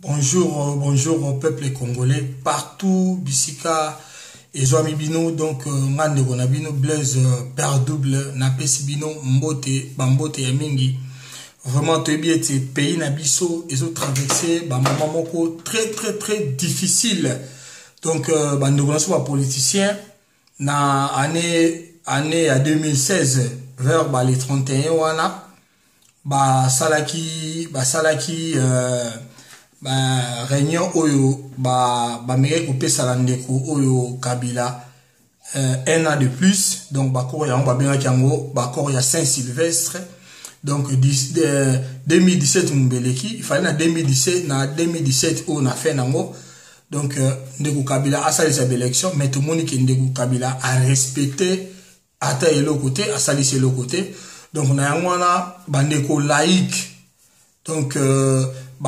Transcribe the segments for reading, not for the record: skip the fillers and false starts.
Bonjour au peuple congolais, partout, Bissika, et Zoamibino, donc, Ngande Gonabino, Blaise, Père Double, Napesi Bino, Mbote, Bambote Yamingi. Vraiment, ce pays Nabiso, ils ont traversé, maman moko, très difficile. Donc, nous sommes politiciens, na année à 2016, vers les 31 wana, salaki, réunion oyo meke couper salandeko oyo Kabila un an de plus, donc bakor ya benga kiango bakor ya Saint-Sylvestre, donc 2017 mbeleki il fallait na 2017 on a fait nango, donc ndeko Kabila a sali sa élection, mais tout le monde qui ndeko Kabila a respecté ata et l'autre côté a sali c'est l'autre côté, donc on a wana bandeko laïque, donc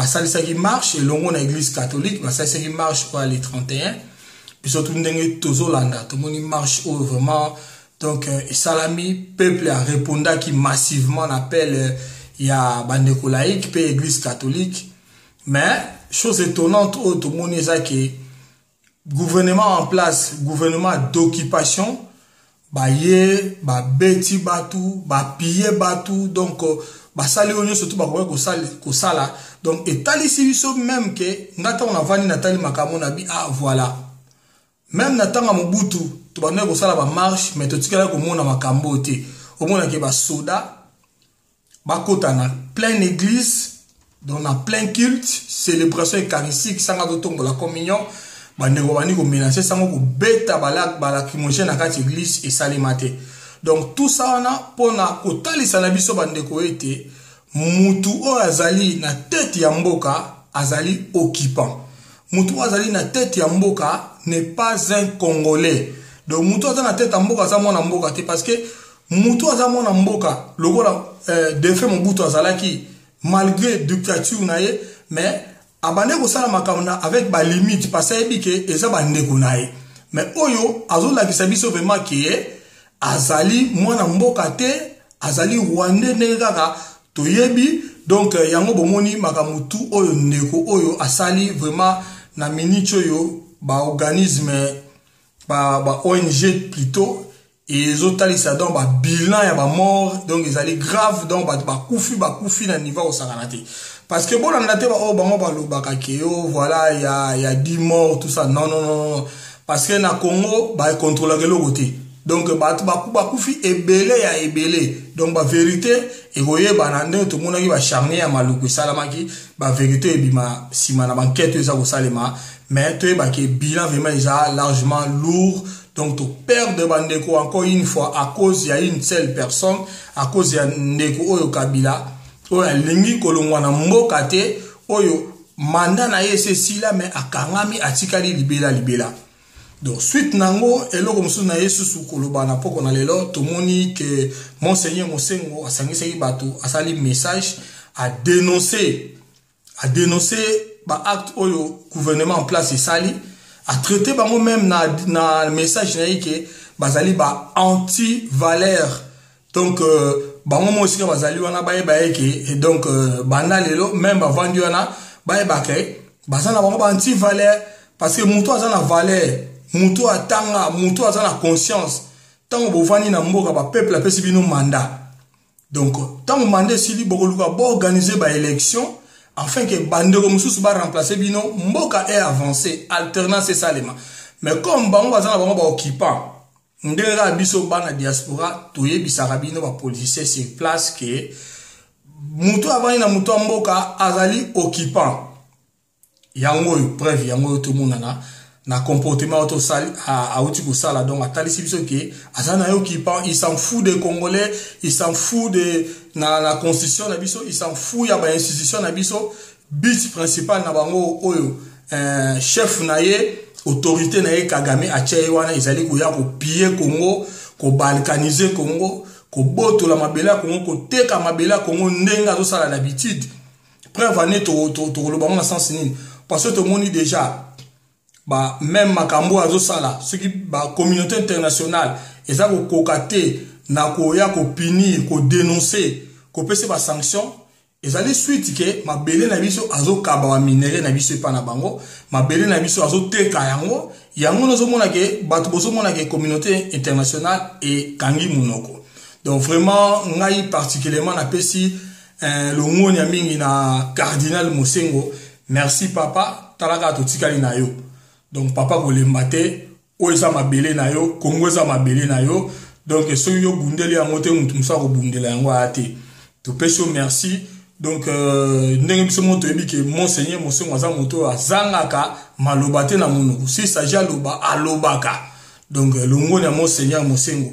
ça qui marche et l'on a l'église catholique, ça qui marche pour les 31, puis surtout tout le monde marche vraiment, donc Salami peuple a répondu qui massivement appelle il y a bandeko laïque puis église catholique, mais chose étonnante tout le monde est que gouvernement en place, gouvernement d'occupation, beti batu, piller batu, donc sali onyo surtout ko sala, donc etali sibiso même que ngata on a vani natali makamo na bi voilà, même natanga mobutu to bana ko sala marche, mais to tikala ko mona makambo te au mona ke soda kota na pleine église, donc na plein culte, célébration eucharistique sanga to tombo la communion, bandeko bani ko menacer sango ko beta balakimogène na kati église et salimate. Donc tout ça on a pona kotalisa na biso bandeko ete mutu o azali na tête ya mboka azali occupant. Mutu o azali na tête ya mboka n'est pas un Congolais. Donc mutu azali na tête ya mboka za mona mboka te, parce que mutu azali mona mboka lokola de fait Mobutu azalaki malgré dictature na ye, mais abande ko sala makamna avec ba limite parce que eza bandeko na ye. Mais oyo azola ki sabiso vraiment ki azali mwana mboka te, azali rwandais nekaka toyebi, donc yango bomoni makamutu oyo ndeko oyo asali vraiment na minute oyo organisme ONG plutôt, et zotalisa donc bilan ya mort, donc ils allaient grave, donc kufi na niveau au sakanate, parce que bon on a été bango balobaka keyo voilà il y a 10 morts tout ça, non, parce que na Congo contrôler le côté, donc bakufi ebele, donc vérité et voyez banande tout monde qui va charner à maluku salamaki vérité et bima sima na banquette ça ko salema, mais tu que bilan vraiment déjà largement lourd, donc tu perds de bandeko encore une fois à cause il y a une seule personne, à cause il y a ndeko oyo Kabila oyo lingi kolongwa na mboka te, oyo mandat na ye ceci là, mais akangami atikali libela. Donc suite nango eloko musu na yesu sukoloba na poko na lelo tomoni que monseigneur Mosengo asangisi bato asali message à dénoncer acte oyo gouvernement en place et sali, à traiter bango même na message na yeke bazali anti valeur, donc bango mosika bazali wana ke, et donc banda lelo même bavandi wana ke bazana bango anti valeur, parce que muto azana valeur, mutu atanga, mutu azana conscience, tango bovani na mboka peuple apesi bino mandat, donc tango mandat sili bokoluka organiser élection afin que bandeko mususu remplacer bino, mboka est avancé, alternance salema. Mais comme bango bazana bango occupant, ndera biso bana diaspora toyebisaka bino politicien sur place que mutu avani na mutu mboka azali occupant, yango preuve yango tout le monde na comportement auto sali a outil ko sala, donc atali sibiso ke azana yo qui parle, il s'en fout des Congolais, il s'en fout de la constitution na biso, il s'en fout ya ba institution na biso, but principal na bango oyo chef na ye, autorité na ye Kagame atie wana ezali ko ya ko piller Congo, ko balkaniser Congo, ko boto la mabela Congo, ko teka mabela Congo ndenga zo sala d'habitude. Preuve ane to lo bango na sens nini, parce que tout le monde déjà même makambo azo sala, ce qui communauté internationale eza ko kokate na ko ya ko punir, ko dénoncer, ko pese ba sanction, ezali suite ke mabele na biso azokaba wa minere na biso epa na bango, mabele na biso azoteka yango, yango nazomona ke bato bozomona ke communauté internationale e kangi munoko. Donc vraiment ngai particulièrement na pesi le ngoni mingi na cardinal Mosengo, merci papa talaka totikali na yo. Donc papa kolemba te o eza mabele na yo, Kongo eza mabele na yo. Donc so yo bundeli yango te mutu musa ko bundela yango ate. To pesi merci. Donc ndenge biso moto ebi ke monseigneur Mosengo aza moto azangaka maloba te na munoko. Si s'agit aloba alobaka. Donc le ngoni ya monseigneur Mosengo.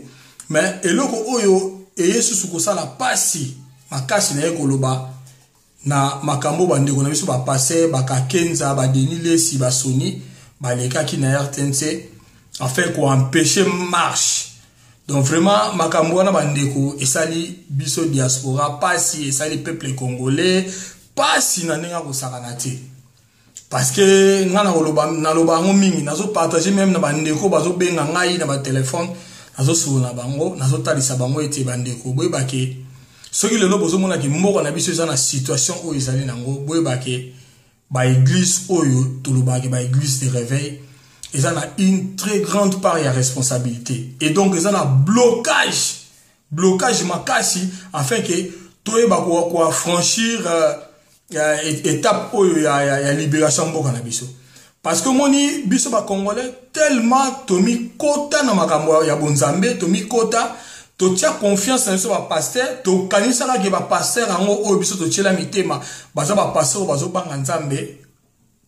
Mais eloko oyo eyesu sukosala pasi makasi na ye koloba na makambo bandeko na biso ba passer bakakenza ba Denis Lesi ba Soni ba lekaki na RTNC afin ko empêcher marche. Donc vraiment makambo na bandeko esali biso diaspora pasi esali peuple congolais pasi na nenga ko sakana te. Parce que ngana koloba na loba ngo mingi nazo partager même na bandeko bazo benga ngai na ba téléphone nazo sona bango nazo talisa bango ete bandeko boyeba ke soki lelo bozomona ki mboko na biso eza na situation oyo ezali nango boyeba ke ba église oyo toloba ke ba église de réveil eza na une très grande part ya responsabilité et donc eza na blocage makasi afin que toyeba ko franchir étape oyo ya libération mboka na biso. Parce que moni biso ba congolais tellement tomi kota na makambo ya bonzambe tomi kota to tia confiance na biso ba pasteur to kanisa ka ke ba pasteur ango oyo biso to tiela mitema baza ba pasteur bazo banga nzambe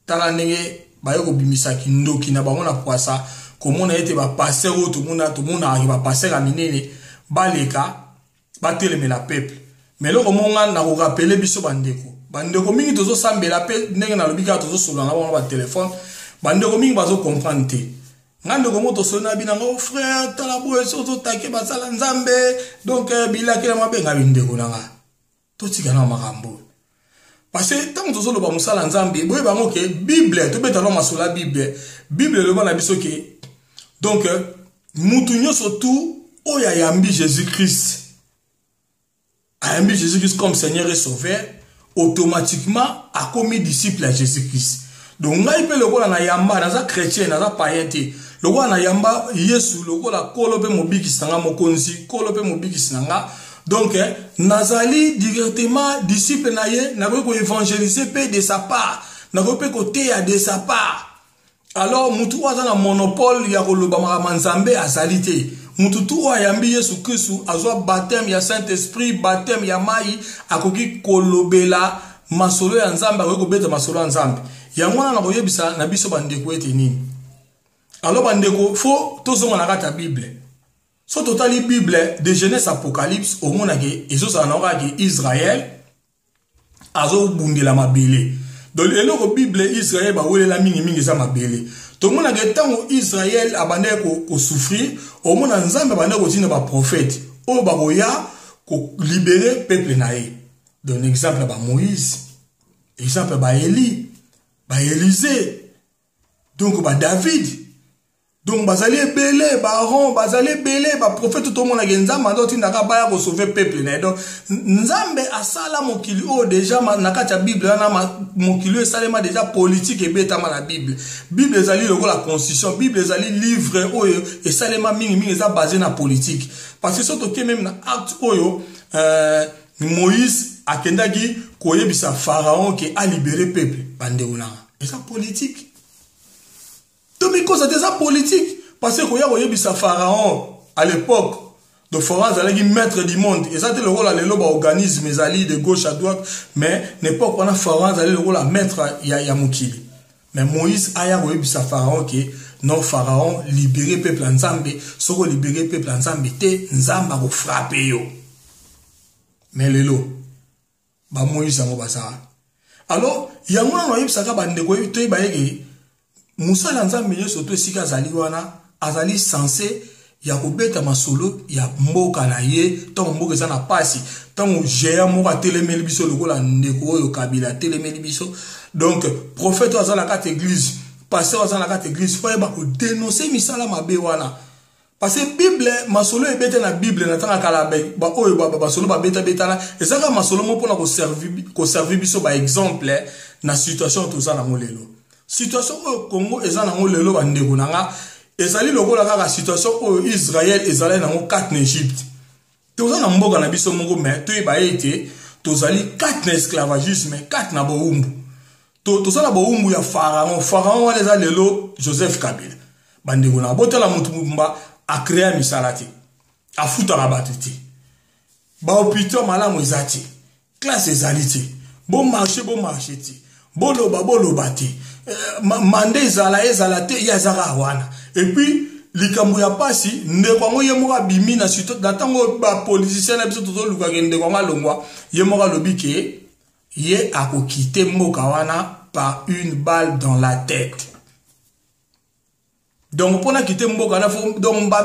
tala ndenge bayo ko bimisaki ndoki na bango na poasa komona ete ba pasteur oyo to mona aki ba pasteur a minene baleka batelemela peuple. Mais loko monga na ko rappeler biso bandeko mingi tozo sambela pe ndenge na lobika tozo solo na ba téléphone bandeko mingi bazo comprendre te ngandeko moto sona bina ngo frère tala boye soto take basala nzambe donc bilaki na mabenga bindeko nanga totika na makambo parce que tant tozo loba musala nzambe boye bango ke bible to beta no masola bible le bana biso ke donc mutu nyoso tout oya yambi Jésus-Christ ayambi Jésus-Christ comme Seigneur et Sauveur automatiquement a commis disciple à Jésus-Christ. Donc ngai pe lokola na yamba na za chrétien na za païen te lokola na yamba Yesu lokola kolope mobiki sanga mokonzi kolope mobiki sanga donc nazali directement disciple na ye na ko évangéliser pe de sa part na ko pe côté ya de sa part. Alors mutu waza na monopole ya koloba makambo azali te. Mututu ayambi Yesu Kristu azwa baptême ya Saint-Esprit baptême ya mai akoki kolobela masolo ya nzambe akoki beta masolo ya nzambe yango wana na koyebisa na biso bandeko ete nini. Alors bandeko fo tozonga na kata Bible so totali Bible de Genèse Apocalypse omona ke ezosala na kaka Israël azo bundela mabele. Donc eloko Bible Israël ba welela mingi za mabele. Tout le monde a que Israël abandé ko souffrir, au monde nzambe abandé ko tina ba prophète, o ba koya ko libérer peuple naé. Donc exemple ba Moïse, exemple ba Élie, ba Élisée, donc ba David. Donc bazali belé ba Aaron, bazali belé ba prophète tout le monde a que nzambe ando tina ka ba ko sauver peuple naé. Donc nzambe asala mokili o déjà na kati Bible na mokili esalema déjà politique et betama na Bible. Bible ezali loko la constitution, Bible ezali livre oyo esalema mingi eza basé na politique. Parce que surtout que même na acte oyo Moïse akendaki koyebisa Pharaon qui a libéré peuple bande ona. Et ça politique. Donc mais cause de ça politique parce que koyebisa Pharaon à l'époque de Pharaon allait maître du monde et ça c'était le rôle le organisme ezali de gauche à droite mais n'importe pendant Pharaon allait le rôle maître ya mokili. Mais Moïse aya koyebisa Pharaon que non Pharaon libérer peuple nzambe soko libérer peuple nzambe te nzamba ko frapper yo. Mais lelo ba Moïse ngo basa. Alors yango na yebisa ka bande ko to ba yeke musala nzambe yeso to sika azali wana azali censé ya kobeta masolo ya mboka na ye tant mboka eza na pasi tant géant moko telemeli biso lokola ndeko oyo Kabila telemeli biso. Donc prophète azala kata église pasteur azala kata église faut ba ko dénoncer misala mabe wana parce que Bible masolo ebete na Bible na tanga kala ba oyo ba masolo ba beta na ezaka masolo mo pona ko servir biso ba exemple na situation to za na molelo situation au Congo eza na molelo ba ndeko nanga ezali lokola kaka situation au Israël ezali na 4 na Égypte to za na mboka na biso moko mais to ba été to zali 4 na esclavagisme 4 na boumbu to za na boumbu ya pharaon wana eza lelo Joseph Kabila bandeko na botela mutu mumba a créé misalati a futa rabatiti ba hôpital malamu ezati classe ezaliti bon marché ti boloba ti mande ezala te ya zara wana et puis likambo ya pasi ndeko ngo yemoka bimi na sito datango ba politicien na biso to luka ngende ko ngalongwa yemoka lobike ye akokite mboka wana par une balle dans la tête. Donc, pour quitter Mboka, il faut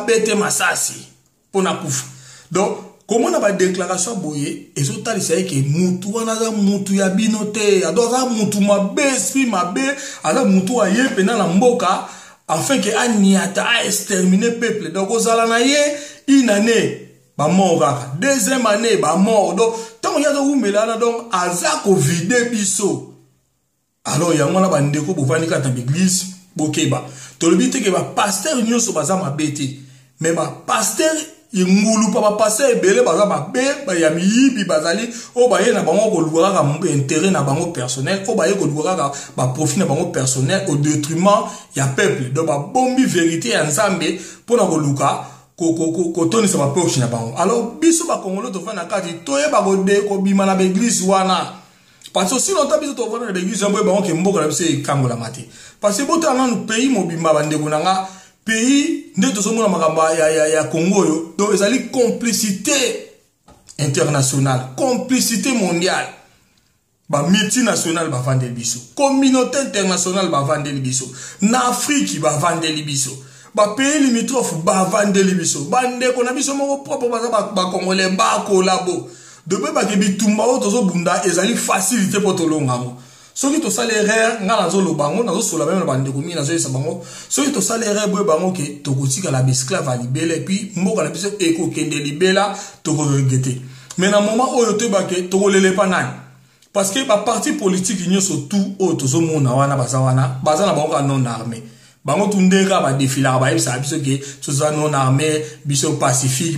bête masasi pour na kufa. Donc, comment on a pas déclaration boye et surtout c'est que mutu wana za mutu ya binote, adoza mutu mabe, esprit mabe, ala mutu aye pena na Mboka afin que aniata a exterminer peuple. Donc, ozala na ye une année ba mort kaka, deuxième année ba mort. Donc, tant y a zo umela donc azako vide biso. Alors, yango na ba ndeko bovani ka dans l'église bokeba. Tolobite ke ba pasteur nyonso baza mabete mais ba pasteur yengulu pa ba pasteur ebele baza mabe ba ya miyibi bazali o ba ye na bango ko luka ka mbe intérêt na bango personnel o ba ye ko luka ka ba profit na bango personnel au détriment ya peuple donc ba bombi vérité ya nzambe pona ko luka ko toni sa ba peuple na bango. Alors biso ba kongolo to fa na kati to ye ba ko de ko bima na église wana. Parce que si longtemps biso to vana l'église ambo ba ke mboka na biso kangola mate parce que boto na pays mobimba bande kunanga pays nde to somona makamba ya Congo yo donc ezali complicité internationale complicité mondiale ba multinationale ba vande biso communauté internationale ba vande biso na Afrique ba vande biso ba pays limitrophe ba vande biso bande ko na biso moko propre ba congolais ba kolabo de ba ke bitumba o tozo bunda ezali facilité pour to longango soki to salaire ngala zo lo bango na zo sola même bande ko mi na zo isa bango soki to salaire boy bango ke to kotika la esclave libela et puis mboka na biso eko kende libela to ko regretter mais na moment oyo to ba ke to ko lele pa nani parce que ba parti politique nyoso tout o tozo mona wana baza na bango non armé bango tundeka ba défiler ba yebisa biso ke toza non armé biso pacifique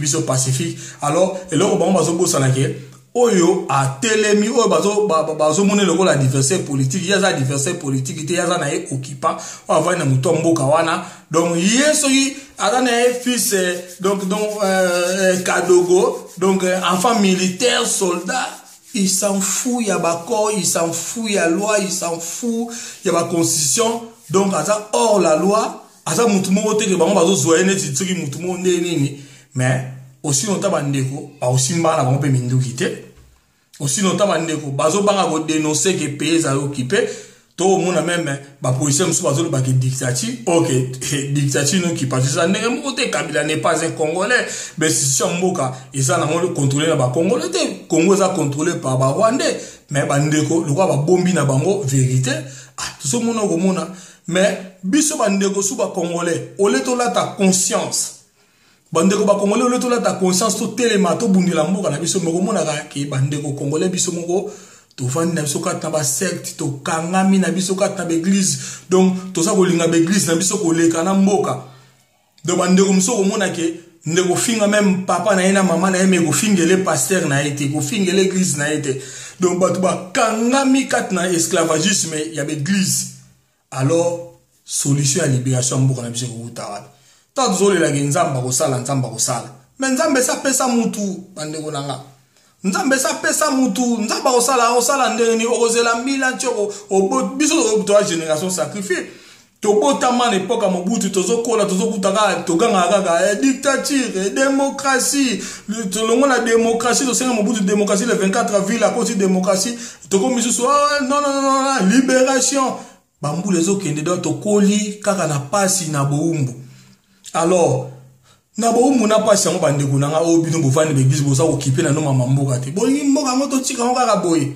alors eloko bango bazo bosana ke oyo a telemi oyo bazo mone loko la adversaire politique yaza adversaire politique te yaza na ye occupant o avani na muto mboka wana donc yeso yi ada na fils donc Kadogo donc enfant militaire soldat il s'en fout ya ba corps il s'en fout ya loi il s'en fout ya ba constitution donc aza hors la loi aza mutu moko te ke bango bazo zoye neti tsiki mutu moko nini mais aussi longtemps bandeko ba aussi mbana bango pe minduki te aussi longtemps bandeko bazo banga ko dénoncer que pays za occupé to mona même ba policier musu bazo ba ke dictature OK dictature no qui passe ça ndenge moko te Kabila n'est pas un Congolais mais si mboka eza na mo contrôler na ba Congolais te Congo za contrôlé par ba Rwandais mais bandeko lokwa ba bombi na bango vérité tout ce monde ko mona mais biso bandeko su ba Congolais au lieu to la ta conscience bandeko ba Congolais au lieu to la ta conscience to telema to bundila mboka na biso moko mona ka ki bandeko Congolais biso moko to vandi na biso kata ba secte to kangami na biso kata ba église donc to sa ko linga ba église na biso ko leka na mboka donc bandeko mso ko mona ke ndeko finga même papa na ina mama na yeme ko fingele pasteur na été ko fingele église na été donc ba kangami kata na esclavagisme ya ba église. Alors solution à libération mboka na biso ko utawana ta zole la nzamba ko sala mais nzambe sa pesa mutu bandeko nanga nzambe sa pesa mutu nzamba ko sala ndeni okozela mila tchoko obo biso to génération sacrifiée to botama na époque Mobutu tozo kola tozo kutaka to ganga kaka dictature démocratie to longo la démocratie to senga Mobutu démocratie le 24 avril à cause de démocratie to ko misu non libération bambu les okende do to koli kaka na pasi na boumbu. Alors na boumbu na pasi yango bandeko nanga o bino bovani l'église boza occupé na no mama mboka te boni mboka moto tika ngo kaka boye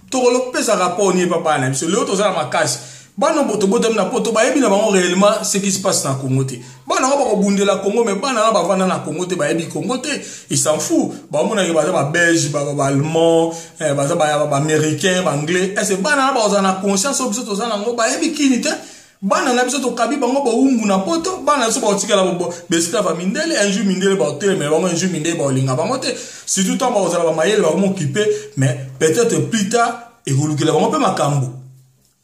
to ko pesa rapport ni papa na biso le to za makasi bana boto na poto ba yebi na bango réellement ce qui se passe na Congo te bana bana ba ko bundela Congo mais bana na ba vanda na Congo te ba yebi Congo te il s'en fout ba mona ke ba belge ba allemand ba américain ba anglais est-ce bana na ba ozana conscience obiso to zana ngo ba yebi kini te bana na biso to kabi bango ba umbu na poto bana so ba otikala bo besklave mindele un jour mindele ba hotel mais bango un jour mindele ba linga bango te surtout tant ba ozala ba mayele ba mo occuper mais peut-être plus tard et golukela bango pe makambo.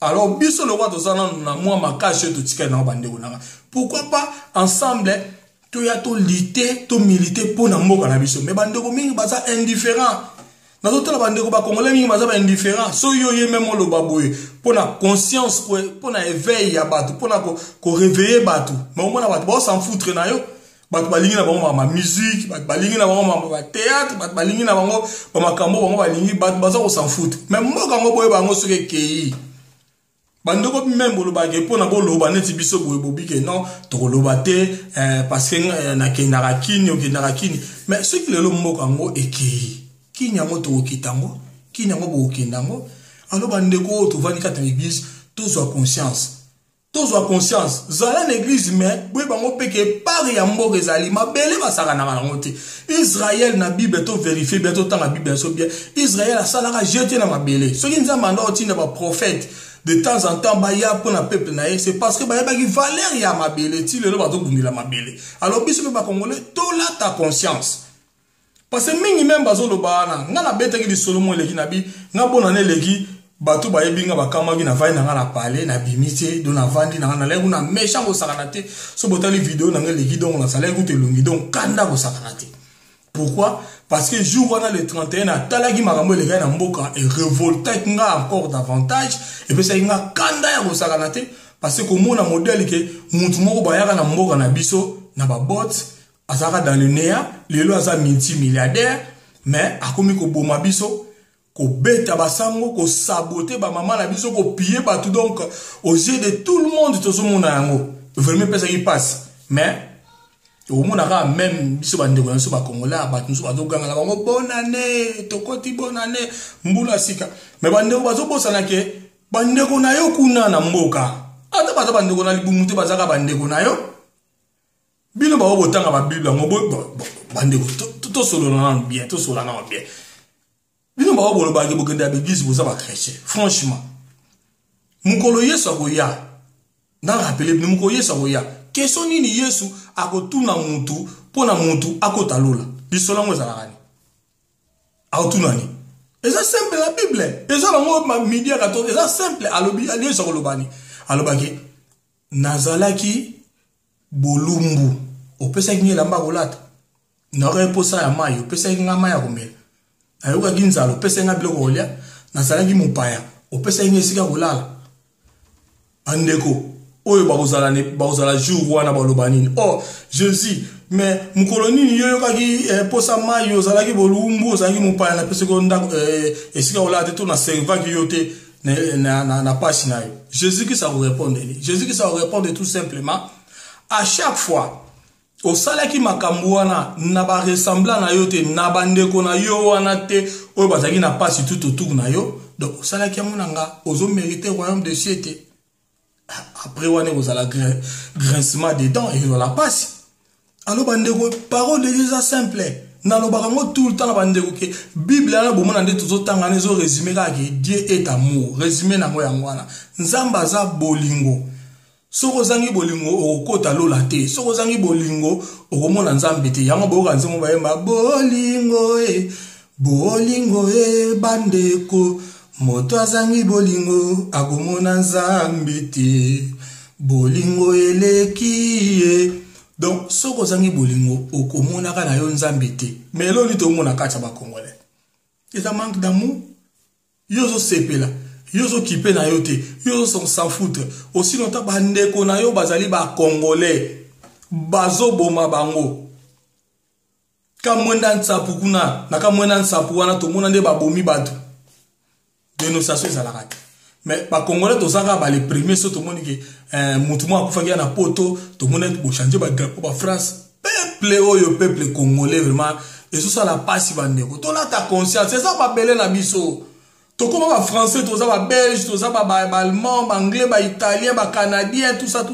Alors biso le roi to zana na moi makache to tikala na bande konanga. Pourquoi pas ensemble to ya to lutter to militer pour na mboka na biso mais bande ko mingi baza indifférent. Na d'autres bande ko ba congolais mingi baza ba indifférent. So yo ye même lo baboye pour na conscience pour na éveil ya batu pour na ko réveiller batu. Mais au moins na batu ba s'en foutre na yo. Batu balingi na bango ma musique, batu balingi na bango ma théâtre, batu balingi na bango ba makambo bango balingi batu baza ko s'en foutre. Mais mboka ngo boye bango soke kei. Bandoko même boloba ke pona boloba neti biso boye bobike non to loba te parce que na kendara kini o kendara kini mais ce qui le mboka ngo ekei kini yango to kitango kini yango bo kendango alors bandeko to vani kata église tous conscience zala l'église mais boye bango peke par ya mboka ezali mabele basaka na bango te Israël na Bible to vérifier bientôt tant la Bible so bien Israël a salaka jeter na mabele so ki nzamba ndo otina ba prophète de temps en temps ba ya pour na peuple na c'est parce que ba ya ba ki valeur ya mabele ti le ba to bundila mabele alors biso ba congolais to la ta conscience parce que mingi même bazo lo bana ngana betaki di Solomon leki na bi nga bona ne leki bato ba yebinga ba kamaki na vai na nga na parler na bimité do na vandi na na legu na méchant ko sakana te so botali vidéo na nga leki donc na sala écouter longi donc kanda ko sakana te. Pourquoi? Parce que jour on a le 31 à talagi makambo les gars na mboka et révolté nga encore davantage et puis ça nga kanda ya ko sakana te parce que comme on modèle que mutu moko bayaka na mboka na biso na ba bot azaka dans le néa lelo aza multimilliardaire mais akomi ko boma biso ko beta basango ko saboter ba maman na biso ko piller partout donc aux yeux de tout le monde tout ce monde yango vraiment pesa qui passe mais au monde a même biso bande ko so ba congolais ba nso ba doganga la bango bonne année tokoti bonne année mbula sika mais bande ko bazo bosana ke bande ko na yo kuna na mboka ata baza bande ko na libumu te bazaka bande ko na yo bino ba botanga ba bible ngo bande ko to solo na bien to solo na bien bino ba bolo ba ke bokenda be église boza ba chrétien franchement mukolo yesu akoya na rappeler mukolo yesu akoya question nini yesu akotuna muntu pona muntu akotalola bisola ngo ezalakani akotuna ni eza simple la bible eza bango media 14 eza simple alobi yesu akolobani alobaki nazalaki bolumbu opesaki ngelamba kolata na reposa ya mai opesaki nga mai ya komela ayoka ginzalo opesaki nga biloko kolia nazalaki mopaya opesaki nga esika kolala andeko oyo bakozala jour wana baloba nini oh Jésus mais mukolo nini yo yokaki posa mai ozalaki bolumbu ozalaki mopaya na pese ko ndako esika kolala te to na servaki yo te na pasi na yo Jésus qui ça vous répondre Jésus qui ça vous répondre tout simplement à chaque fois au salaki makambo wana na ba ressemblant na yo te na bandeko na yo wana te oyo bazaki na pasi tout autour na yo donc au salaki amonanga ozo mériter royaume de cieux te après wana vous allez grincement des dents et vous la passe alors bandeko parole de Dieu est simple na lo bakango tout le temps na bandeko ke bible na bomona nde tout tanga nezo résumer ka ke Dieu est amour résumé na ngo yango wana nzamba za bolingo soko zangi bolingo okota lola te soko zangi bolingo okomona nzambe te yango boka nzemo bayemba bolingo bandeko moto azangi bolingo akomona nzambe te bolingo eleki donc soko zangi bolingo okomona ka na yo nzambe te mais loni to mona kacha ba congolais c'est un manque d'amour yozo sepela yozo kipe na yo te yozo s'en foutre aussi longtemps bandeko na yo bazali ba congolais bazo boma bango kamwenda ntsapu kuna na kamwenda ntsapu wana to mona nde babomi bato dénonciation ezalaka te mais ba congolais to sanga ba les premiers so to moni ke mutu mo akufaki na poto to mona bo changer ba drapeau ba France peuple oyo peuple congolais vraiment et ça la passe bandeko to la ta conscience c'est ça ba belé na biso Toko ba français, toza ba belge, toza ba allemand, ba anglais, ba italien, ba canadien, tout ça.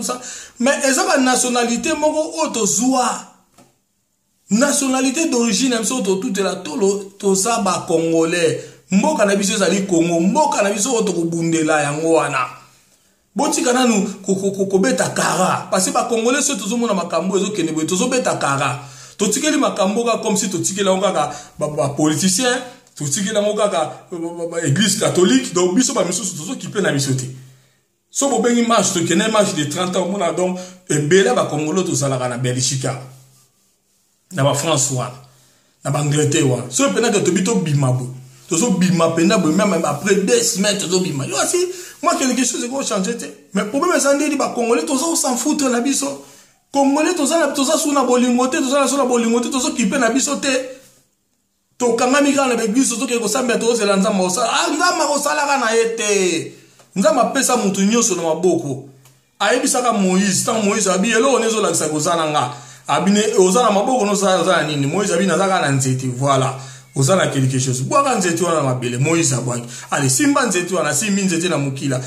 Mais eza ba nationalité moko o tozwa. Nationalité d'origine, même so tout la tolo, toza ba congolais. Mboka na biso ezali Congo, mboka na biso to kobundela yango wana. Botika nanu kokobeta kara parce que ba congolais so tozomona makambo ezokende boye tozobeta kara. Totikeli makambo ka comme si totikela ngaka ba politicien, totikela ngaka église catholique donc biso ba miso tozokipe na biso te. So bo bengi marche to kene marche de 30 ans mona donc ebela ba congolais tozalaka na Belgique. Na ba France wana. Na ba Angleterre wana. So pena que tobito bimabo. Tozo bima pena même après 2 semaines tozo bima. Yo si moi quelque chose qui va changer. Mais problème c'est ndi ba congolais tozo s'en foutre na biso. Congolais tozo suna bolingote tozo suna bolingote tozo kipe na biso te. To kanga mika na l'église tozo ke ko samba tozo lanza mosa. Ah ngama ko sala kana yete. Nzama pesa mutu nyoso na maboko. Ayebisaka Moïse, tant Moïse abi elo onezo la kozana nga. Abine ozana maboko no za nini. Moïse abi nazaka na nzete voilà. Ozana quelque chose. Boaka nzete wana mabele Moïse abwaki. Allez simba nzete wana simbi nzete na mukila.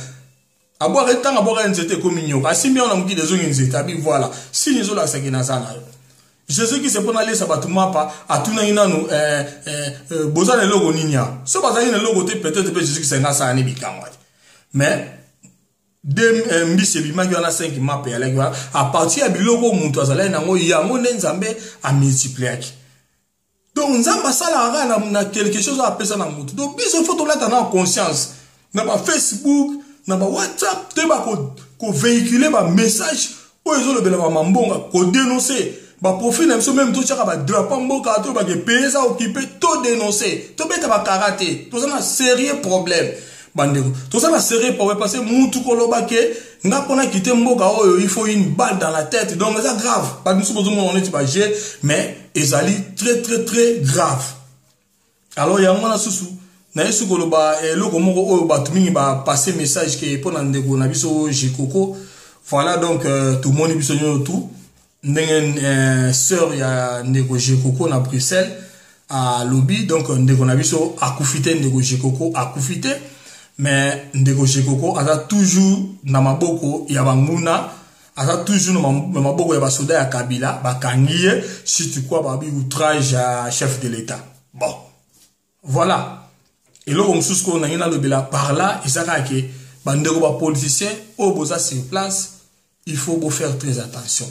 Abwaka tanga boaka nzete komi nyoka. Asimbi wana mukila zongi nzete abi voilà. Si nizo la sakina sana. Jésus qui se pona lesa batumapa atuna inanu bozana logo ninya. So bazali na logo te peut-être Jésus qui senga sana ni bikamwa. Mais de mbisi bimaki wana 5 map ya lengwa à partir ya biloko muntu azala nango yango nzambe a multiplier. Donc, nzamba sala na quelque chose à pesa na mutu. Donc, biso faut tolata na conscience. Na ba Facebook, na ba WhatsApp, te ba ko véhiculer ba message o ezolo bela ba mambonga ko dénoncer. Ba profil na biso même to chaka ba drapeau mboka to ba ke pesa occuper to dénoncer. To beta ba karaté. To ça na sérieux problème. Bandeko. To ça na sérieux problème parce que mutu ko loba ke nga pona quitter mboka oyo il faut une balle dans la tête. Donc c'est grave. Pas nous supposons on est pas jet mais ezali très grave. Alors yango na susu na yesu koloba eloko moko oyo batu mingi ba passer message ke pona ndeko na biso Jikoko. Voilà donc tout le monde biso nyo tout ndenge sœur ya ndeko Jikoko na Bruxelles à lobby donc ndeko na biso akufite ndeko Jikoko akufite mais ndeko Jikoko aza toujours na maboko ya banguna. Aza toujours na maboko ya basoda ya Kabila bakangiye si tu crois babi outrage à chef de l'État. Bon. Voilà. Et là on sous ko na ngina lobela par là isaka ke bandeko ba politicien o boza sur place, il faut faire très attention.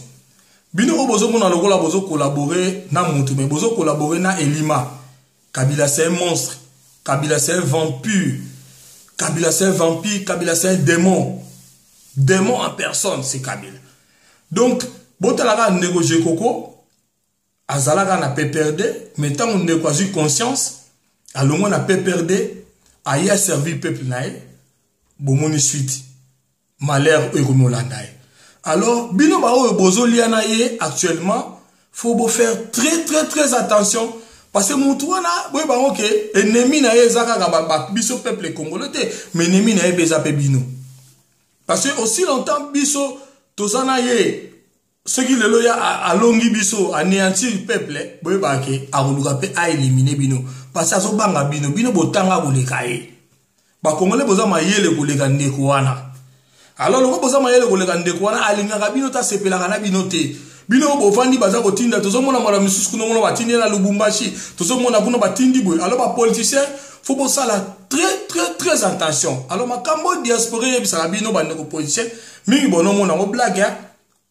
Bino o bozo mona lokola bozo collaborer na mutu mais bozo collaborer na Elima. Kabila c'est un monstre. Kabila c'est un vampire. Kabila c'est un vampire, Kabila c'est un démon. Démon en personne, c'est Kabila. Donc, botalaka ndeko Jikoko, azalaka na PPRD, mais tant on a eu conscience, alors on a PPRD, aïe a servi peuple naïe, bomoni suite, malheur euromolandaï. Alors, bino ba o bozo lianaye actuellement, faut faire très attention. Parce que moutouna, oui, bah ok, ennemi na ezaka ba biso peuple congolais, mais ennemi na beza pe bino. Parce que aussi longtemps biso tozana ye ce qui le loya a longi biso anéantir le peuple, oui bah ok, a roulouga pe a éliminer bino. Parce que aso banga bino botanga boleka ye. Ba congolais boza mayele koleka ndeko wana. Alors loko boza mayele koleka ndeko wana alingaka bino ta sepelaka na bino te. Bino bovandi baza kotinda tozomona mala misusu kuno mona batindi na Lubumbashi tozomona kuno batindi boy alors ba politicien faut bo sala très attention alors makambo diaspora yebisa bino bande ko politicien mingi bono mona ngo blague ya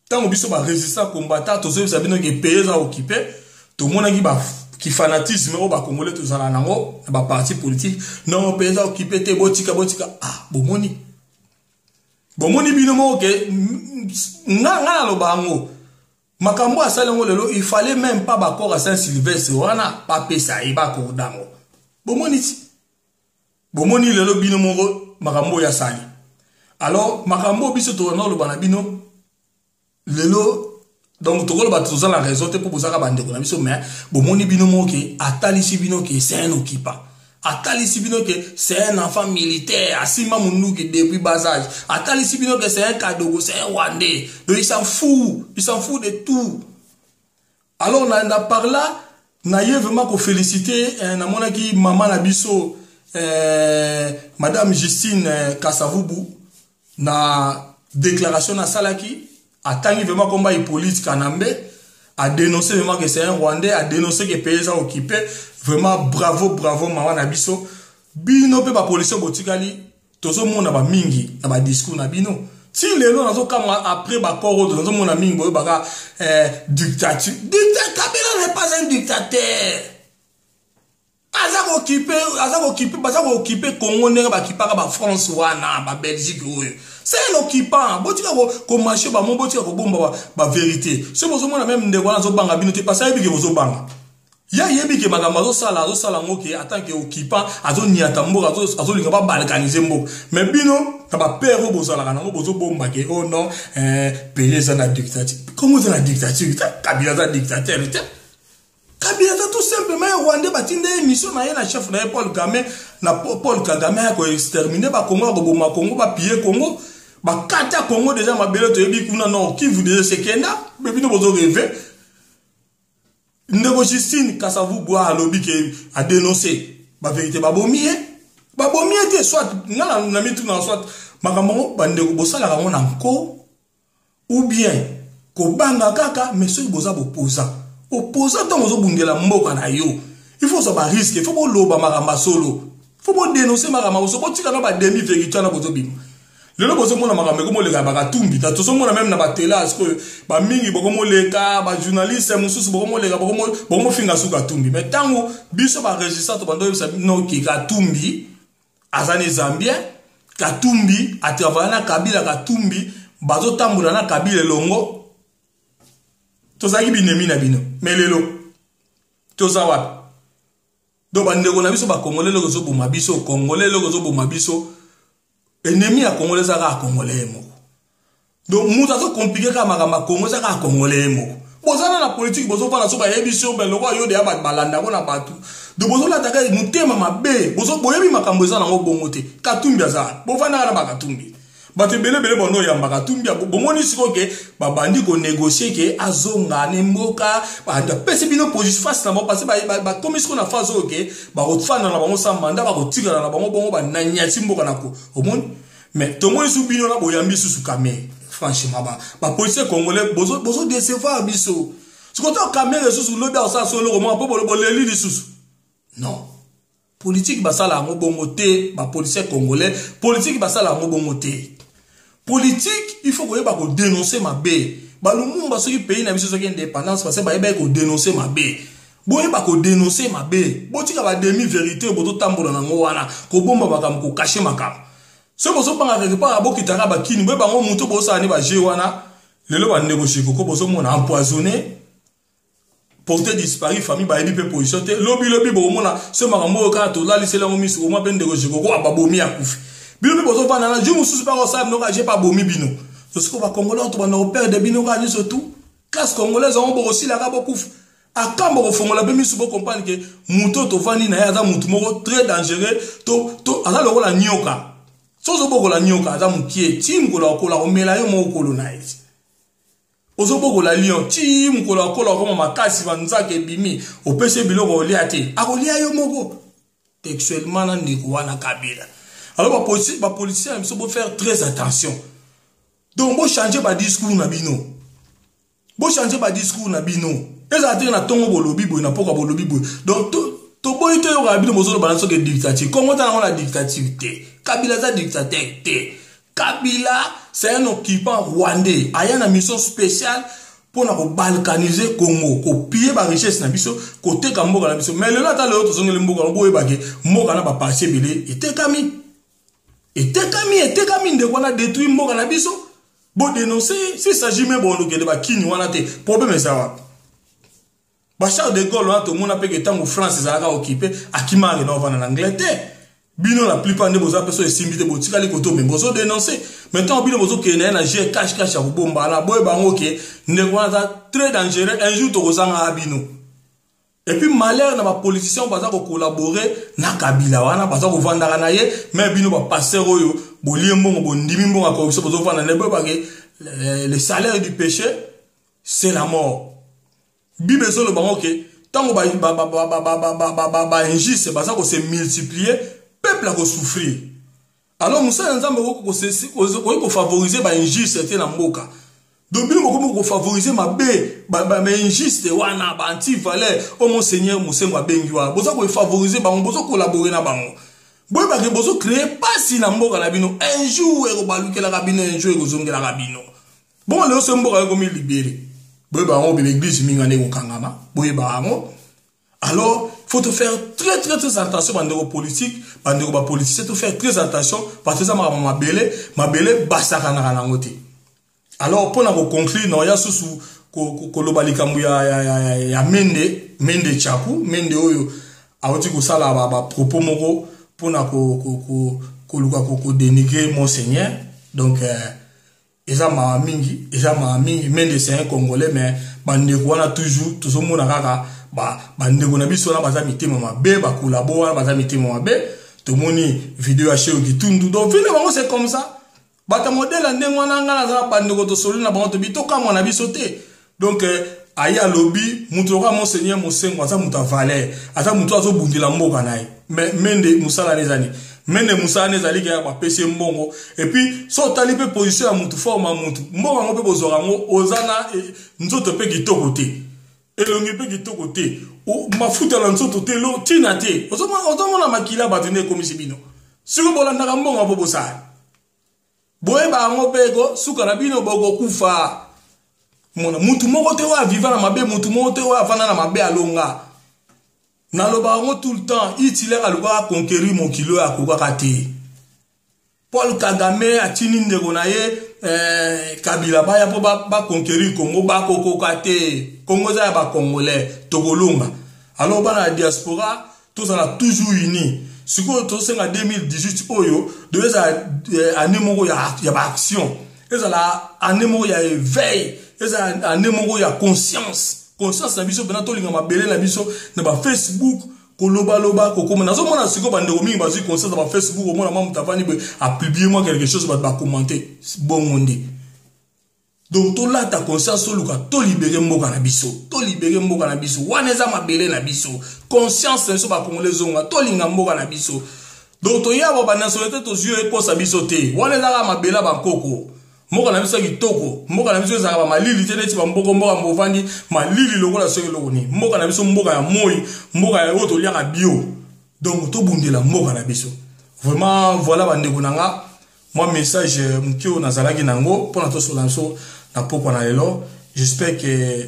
tango biso ba résistant combattant tozobisa bino ke payer za occuper to mona ki ba ki fanatisme o ba congolais tozala nango ba parti politique non payer za occuper te botika ah bomoni bino mo ke nga lo bango. Makambo a salengo lelo, il fallait même pas bakor à Saint-Sylvestre, wana pa pesa iba ko dango. Bomoni ti. Bomoni lelo bino moko makambo ya sali. Alors makambo biso to na lo bana bino lelo donc to ko ba to za la raison te pour bozaka bande ko na biso mais bomoni bino moko ke atalisi bino ke c'est un occupant. Atali Sibino que c'est un enfant militaire, Asima Mounou qui depuis bas âge. Atali Sibino que c'est un cadeau, c'est un Rwandais. Donc il s'en fout de tout. Alors on a par là, on a vraiment qu'on féliciter, on a qui maman Nabiso, Madame Justine Kasavubu na déclaration na Salaki a tangi vraiment combat politique Kanambe a dénoncé vraiment que c'est un Rwandais, a dénoncé que les pays sont occupés. Vraiment bravo maman Nabiso. Bino pe ba police botikali tozo mona ba mingi na ba discours na bino. Si lelo nazo kama après ba koro tozo mona mingi boyo baka dictature. Kabila n'est pas un dictateur. Azako occupé Congo nera ba kipaka ba France wana ba Belgique oyo. C'est l'occupant. Botika ko marché ba mo botika ko bomba ba vérité. Ce bozo mona même ndeko na zo banga bino te pasa yebi ke bozo banga. Ya yebi ke magamba zo sala ngoke attend que occupant azo niata mboka azo linga ba balkaniser mboka. Mais bino ta ba père bozo la kana bozo bomba ke oh non pays ça na dictature. Comment c'est la dictature? Kabila za dictateur. Kabila za tout simplement Rwanda batinde émission na na chef na Paul Kagame na Paul Kagame ko exterminer ba Congo ko bomba Congo ba piller Congo ba kata Congo déjà mabele to yebi kuna non qui vous déjà sekenda mais bino bozo rêver. Ndeko Justine Kasavubu a lobby qui a dénoncé la vérité babomie te soit na mitu na soit makambo bandeko bosala kango na nko ou bien ko banga kaka mais ceux boza opposa tant ozo bungela mboka na yo il faut ça ba risque il faut bo loba makamba solo faut bo dénoncer makamba so ko tika na ba demi vérité na bozo bim. Lelo bozo mona makambe ko moleka bakatumbi ta tozo mona même na ba telas ko ba mingi boko moleka ba journaliste mususu boko moleka boko finga suka tumbi mais tango biso ba registre to bando no ki katumbi azani Zambien katumbi atravana Kabila katumbi bazo tambula na Kabila longo tozaki binemi na bino mais lelo toza wapi do bandeko na biso ba congolais loko zo boma biso congolais loko zo boma biso ennemi à Congolais ça à Congolais mo. Donc nous avons compliqué ka makamba Congolais ça à Congolais mo. Bozana la politique bozo pa na so ba yebiso be loko yo de ya balanda ko na batu. Do bozo la taka mutema mabe bozo boyebi makambo za na ngo bongote. Katumbi za. Bo fana na bakatumbi. Bate bele bono ya bakatumbi bomoni siko ke babandi ko négocier ke azonga ne mboka banda pese bino position face na mo passer ba commission na face oke ba otfana na bango sa mandat ba kotika na bango bongo ba nanyati mboka nako omoni mais tomoni su bino na boyambi susu kamé franchement ba policier congolais bozo décevoir biso siko to kamé susu lobi sa solo ko mo po boleli li susu non politique basala ngo bongo te ba policier congolais politique basala ngo bongo te. Politique, il faut que dénoncer ma bé. Balumumba ce pays na biso soki indépendance parce que ba ko dénoncer ma bé. Boye ba ko dénoncer ma bé. Botika ba demi vérité boto tambola na ngwana ko bomba bakam ko cacher makam. Ce bozo panga quelque part abokitaka ba kini boye bango muto bosa ni ba jewana lelo ba négocier ko bozo mona empoisonné porté disparu famille ba ebi pe position te lobi bo mona ce makambo ka to la lisela ngo misu ko ma pe négocier ko ababomi akufi. Bino bozo vana na jumu susu pa ko sa no ka je pa bomi bino. To siko ba congolais to ba no père de bino ka ni surtout classe congolaise on bo aussi la ka bokufu. Akambo ko fongola be misu bo comprendre que muto to vani na ya za mutu moko très dangereux to ala lo la nyoka. Sozo boko la nyoka za mukie tim ko la ko la omela yo mo ko lo na iti. Ozo boko la lion tim ko la ko la ko makasi banza ke bimi o pese biloko oliate. Akolia yo moko textuellement na ndiko wana Kabila. Alors, les policiers, il faut faire très attention. Donc, il faut changer le discours na bino. Il faut changer le discours na bino. Et ça a été un tongo bolobi, il n'a pas de bolobi. Donc, to boy te yo kabila mozo balance que dictature. Comment on a dictature té? Kabila za dictateur té. Kabila, c'est un occupant rwandais. Il y a une mission spéciale pour nous balkaniser Congo, pour piller la richesse na biso, côté Kamboka na biso. Mais le là, t'as le autre zonge le mboka, on boye bagé, mboka na ba passer belé, et té kami. Et Tekami de quoi détruit mon canabiso. Bon dénoncer, si s'agit même bon de ba kini wana te problème ça va. Ba Charles de Gaulle là tout le monde appelle que tant France ça a occupé akima le nord en Angleterre. Bino la plupart de vos personnes estiment que botika les koto mais bozo dénoncer. Maintenant bino bozo que na j'ai cache à bomba la boy bango ke ne wana très dangereux un jour to kozanga abino. Et puis malheur na ba politicien baza ko collaborer na Kabila wana baza ko vandaka na ye mais bino ba passer oyo bolie mbongo bondimi mbongo ko so bozo vanda ne ba ke le salaire du péché c'est la mort. Bible so le bango ke tango ba injuste baza ko se multiplier peuple a souffrir. Alors Moussa Nzambe ko favoriser ba injuste na mboka. Donc bino ko favoriser ma injuste wana ba anti-valeur o monseigneur Moussa Bengiwa. Boza ko favoriser ba boza collaborer na bango. Boy ba ke bozo créer pasi na mboka na bino un jour e ko balukela ka bino un jour e ko zongela ka bino. Bon le so mboka ko mi libérer. Boy ba on be l'église mingane ko kangama. Boy ba ngo. Alors, il faut te faire très attention bandeko politique, bandeko ba politicien, faut faire très attention parce que ça m'a belé basaka na kanangote. Alors, pour na ko conclure no ya susu ko lobali kambu ya mende chaku, mende oyo awoti ko sala ba propos moko pour na ko dénigrer monseigneur. Donc eza ma mingi, mende c'est un Congolais mais bandeko wana toujours tout mona kaka bandeko na biso na baza mitema mabe ba collabora baza mitema mabe to moni vidéo acheyo kitundu donc vile bango c'est comme ça bata modèle ndenge wana ngana za bandeko to solo na bango to bitoka mwana biso te donc aya lobby mutu ka monseigneur Mosengo aza mutu valeur aza mutu azo bundila mboka naye mais mende musala nezani mende musala nezali ke ba pesi mbongo et puis so tali pe position ya mutu forma mutu mbongo ngo pe bozora ngo ozana nzoto pe kitoko te elongi pe kitoko te mafuta la nzoto te lo tina te ozomona makila batene komisi bino siko bolandaka mbongo po bosala boyeba ngo peko suka na bino boko kufa mona mutu moko te wa vivre na mabe mutu moko te wa vana na mabe alonga naloba ngo tout le temps itile aluka conquérir mon kilo ya koka te Paul Kagame atini ndeko na ye Kabila baya po ba conquérir Congo ba kokoka te Congo za ba congolais tokolonga alors bana la diaspora tous on a toujours unis siko to senga 2018 oyo de eza année moko ya ba action eza la année moko ya éveil eza année moko ya conscience na biso bena to linga mabele na biso na ba Facebook koloba kokoma nazo mona siko bandeko mingi bazui conscience na ba Facebook au mona mamu tavani a publier moi quelque chose ba commenter bon monde donc to la ta conscience luka to libérer mboka na biso waneza mabele na biso conscience so ba congolais zonga to linga mboka na biso donc to yabo ba nationalité to yeux ko sa biso te waneza ka mabela ba koko mboka na biso kitoko mboka na biso ezaka ba malili te neti ba mboka mbovandi malili lokola soki lokoni mboka na biso mboka ya moi mboka ya oto liaka bio donc to bundela mboka na biso vraiment voilà bandeko nanga moi message mkio nazalaki nango pona to solanso na poko na lelo j'espère que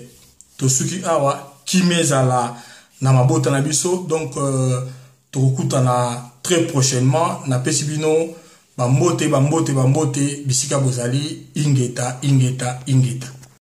to suki awa kimezala na mabota na biso donc tokutana très prochainement na pesibino bambote bisika bozali ingeta